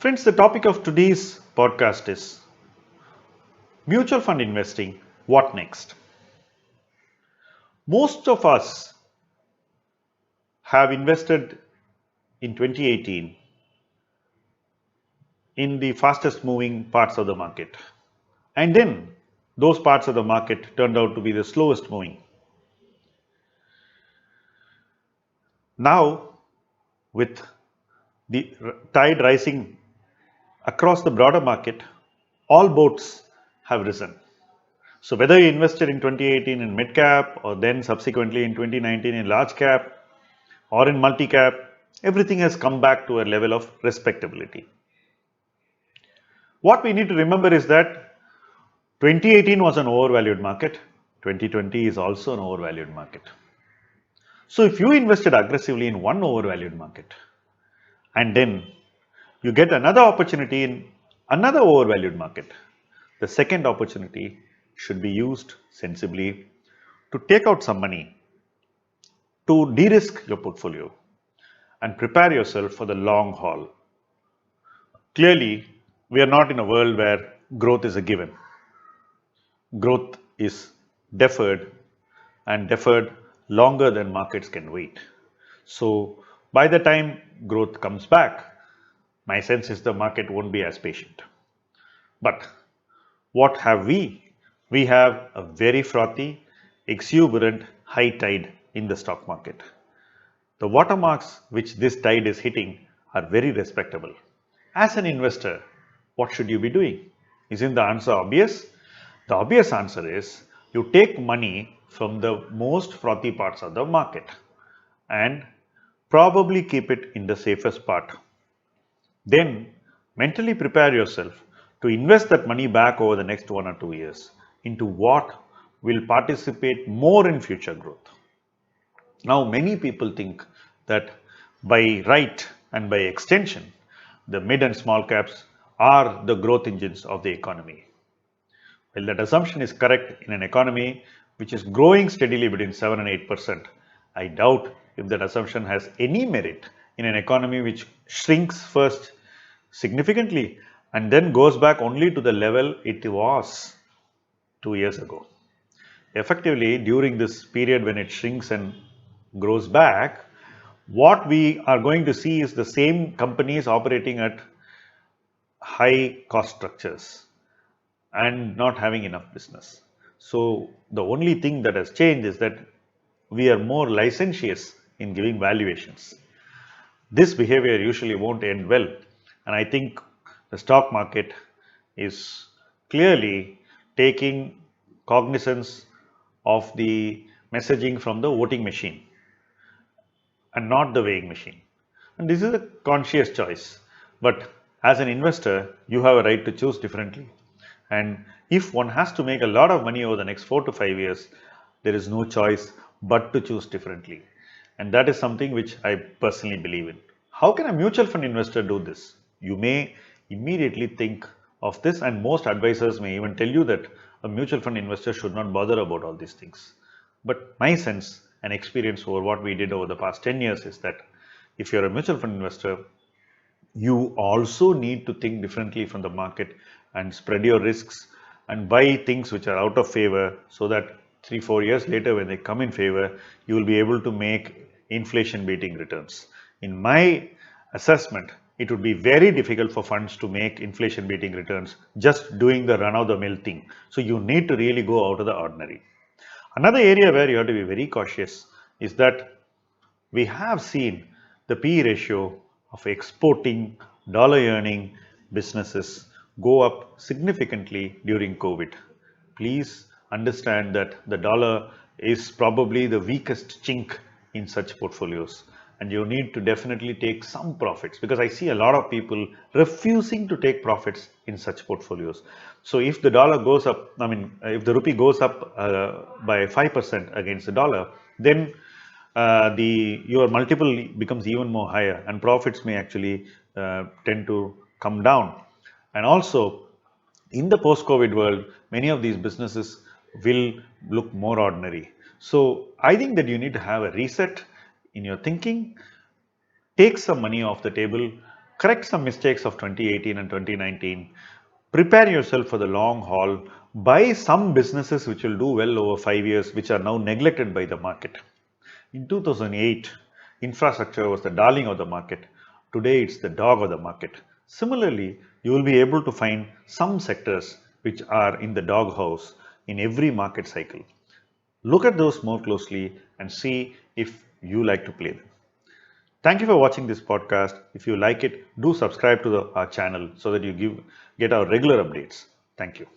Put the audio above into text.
Friends, the topic of today's podcast is mutual fund investing. What next? Most of us have invested in 2018 in the fastest moving parts of the market. And then those parts of the market turned out to be the slowest moving. Now, with the tide rising across the broader market, all boats have risen. So whether you invested in 2018 in mid cap or then subsequently in 2019 in large cap or in multi cap, everything has come back to a level of respectability. What we need to remember is that 2018 was an overvalued market, 2020 is also an overvalued market. So if you invested aggressively in one overvalued market and then you get another opportunity in another overvalued market, the second opportunity should be used sensibly to take out some money to de-risk your portfolio and prepare yourself for the long haul. Clearly, we are not in a world where growth is a given. Growth is deferred and deferred longer than markets can wait. So by the time growth comes back, my sense is the market won't be as patient. But what have we? We have a very frothy, exuberant high tide in the stock market. The watermarks which this tide is hitting are very respectable. As an investor, what should you be doing? Isn't the answer obvious? The obvious answer is you take money from the most frothy parts of the market and probably keep it in the safest part. Then mentally prepare yourself to invest that money back over the next 1 or 2 years into what will participate more in future growth. Now, many people think that by right and by extension, the mid and small caps are the growth engines of the economy. Well, that assumption is correct in an economy which is growing steadily between 7 and 8%. I doubt if that assumption has any merit in an economy which shrinks first significantly and then goes back only to the level it was 2 years ago. Effectively, during this period when it shrinks and grows back, what we are going to see is the same companies operating at high cost structures and not having enough business. So the only thing that has changed is that we are more licentious in giving valuations. This behavior usually won't end well, and I think the stock market is clearly taking cognizance of the messaging from the voting machine and not the weighing machine. And this is a conscious choice. But as an investor, you have a right to choose differently. And if one has to make a lot of money over the next 4 to 5 years, there is no choice but to choose differently. And that is something which I personally believe in. How can a mutual fund investor do this? You may immediately think of this, and most advisors may even tell you that a mutual fund investor should not bother about all these things. But my sense and experience over what we did over the past 10 years is that if you're a mutual fund investor, you also need to think differently from the market and spread your risks and buy things which are out of favor so that 3-4 years later when they come in favor, you will be able to make inflation beating returns. In my assessment, it would be very difficult for funds to make inflation beating returns just doing the run of the mill thing. So you need to really go out of the ordinary. Another area where you have to be very cautious is that we have seen the PE ratio of exporting, dollar earning businesses go up significantly during COVID. Please understand that the dollar is probably the weakest chink in such portfolios, and you need to definitely take some profits, because I see a lot of people refusing to take profits in such portfolios. So if the dollar goes up, if the rupee goes up by 5% against the dollar, then your multiple becomes even more higher, and profits may actually tend to come down. And also, in the post-COVID world, many of these businesses will look more ordinary. So I think that you need to have a reset in your thinking, take some money off the table, Correct some mistakes of 2018 and 2019. Prepare yourself for the long haul. Buy some businesses which will do well over 5 years, which are now neglected by the market. In 2008, infrastructure was the darling of the market. Today, it's the dog of the market. Similarly, you will be able to find some sectors which are in the doghouse in every market cycle. Look at those more closely and see if you like to play them. Thank you for watching this podcast. If you like it, do subscribe to our channel so that you get our regular updates. Thank you.